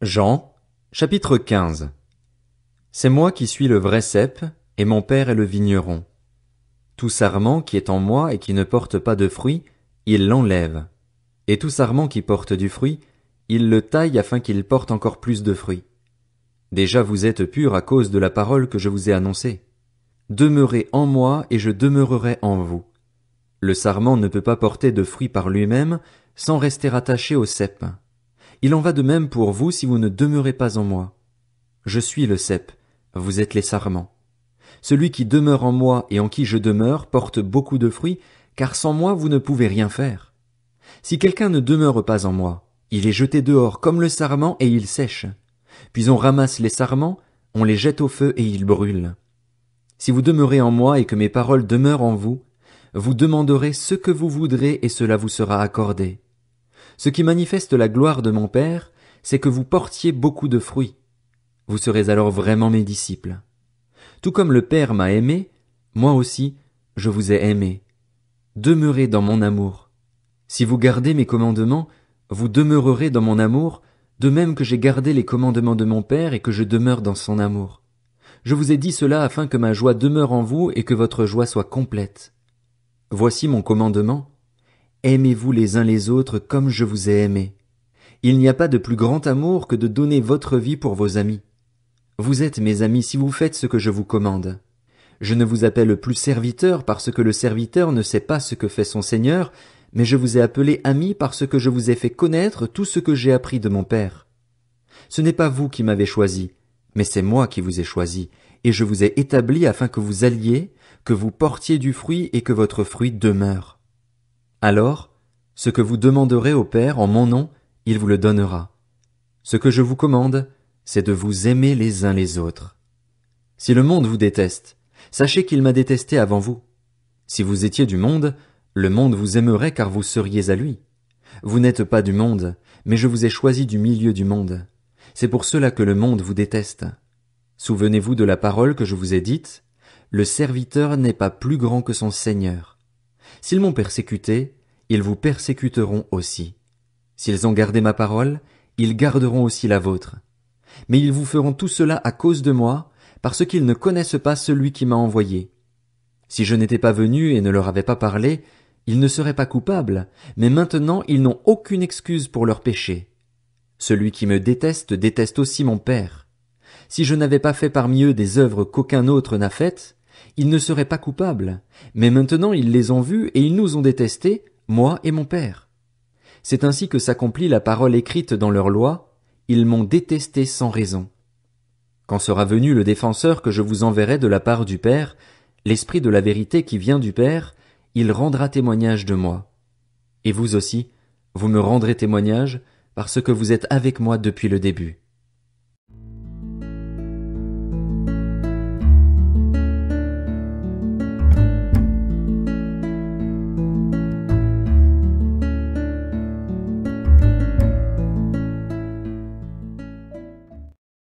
Jean, chapitre 15. C'est moi qui suis le vrai cep, et mon père est le vigneron. Tout sarment qui est en moi et qui ne porte pas de fruit, il l'enlève. Et tout sarment qui porte du fruit, il le taille afin qu'il porte encore plus de fruits. Déjà vous êtes purs à cause de la parole que je vous ai annoncée. Demeurez en moi et je demeurerai en vous. Le sarment ne peut pas porter de fruit par lui-même sans rester attaché au cep. Il en va de même pour vous si vous ne demeurez pas en moi. Je suis le cep, vous êtes les sarments. Celui qui demeure en moi et en qui je demeure porte beaucoup de fruits, car sans moi vous ne pouvez rien faire. Si quelqu'un ne demeure pas en moi, il est jeté dehors comme le sarment et il sèche. Puis on ramasse les sarments, on les jette au feu et ils brûlent. Si vous demeurez en moi et que mes paroles demeurent en vous, vous demanderez ce que vous voudrez et cela vous sera accordé. Ce qui manifeste la gloire de mon Père, c'est que vous portiez beaucoup de fruits. Vous serez alors vraiment mes disciples. Tout comme le Père m'a aimé, moi aussi, je vous ai aimé. Demeurez dans mon amour. Si vous gardez mes commandements, vous demeurerez dans mon amour, de même que j'ai gardé les commandements de mon Père et que je demeure dans son amour. Je vous ai dit cela afin que ma joie demeure en vous et que votre joie soit complète. Voici mon commandement. Aimez-vous les uns les autres comme je vous ai aimé. Il n'y a pas de plus grand amour que de donner votre vie pour vos amis. Vous êtes mes amis si vous faites ce que je vous commande. Je ne vous appelle plus serviteur parce que le serviteur ne sait pas ce que fait son Seigneur, mais je vous ai appelé ami parce que je vous ai fait connaître tout ce que j'ai appris de mon Père. Ce n'est pas vous qui m'avez choisi, mais c'est moi qui vous ai choisi, et je vous ai établi afin que vous alliez, que vous portiez du fruit et que votre fruit demeure. Alors, ce que vous demanderez au Père en mon nom, il vous le donnera. Ce que je vous commande, c'est de vous aimer les uns les autres. Si le monde vous déteste, sachez qu'il m'a détesté avant vous. Si vous étiez du monde, le monde vous aimerait car vous seriez à lui. Vous n'êtes pas du monde, mais je vous ai choisi du milieu du monde. C'est pour cela que le monde vous déteste. Souvenez-vous de la parole que je vous ai dite, le serviteur n'est pas plus grand que son Seigneur. S'ils m'ont persécuté, ils vous persécuteront aussi. S'ils ont gardé ma parole, ils garderont aussi la vôtre. Mais ils vous feront tout cela à cause de moi, parce qu'ils ne connaissent pas celui qui m'a envoyé. Si je n'étais pas venu et ne leur avais pas parlé, ils ne seraient pas coupables, mais maintenant ils n'ont aucune excuse pour leur péché. Celui qui me déteste déteste aussi mon Père. Si je n'avais pas fait parmi eux des œuvres qu'aucun autre n'a faites, ils ne seraient pas coupables, mais maintenant ils les ont vus et ils nous ont détestés, moi et mon Père. C'est ainsi que s'accomplit la parole écrite dans leur loi, ils m'ont détesté sans raison. Quand sera venu le défenseur que je vous enverrai de la part du Père, l'Esprit de la vérité qui vient du Père, il rendra témoignage de moi. Et vous aussi, vous me rendrez témoignage, parce que vous êtes avec moi depuis le début.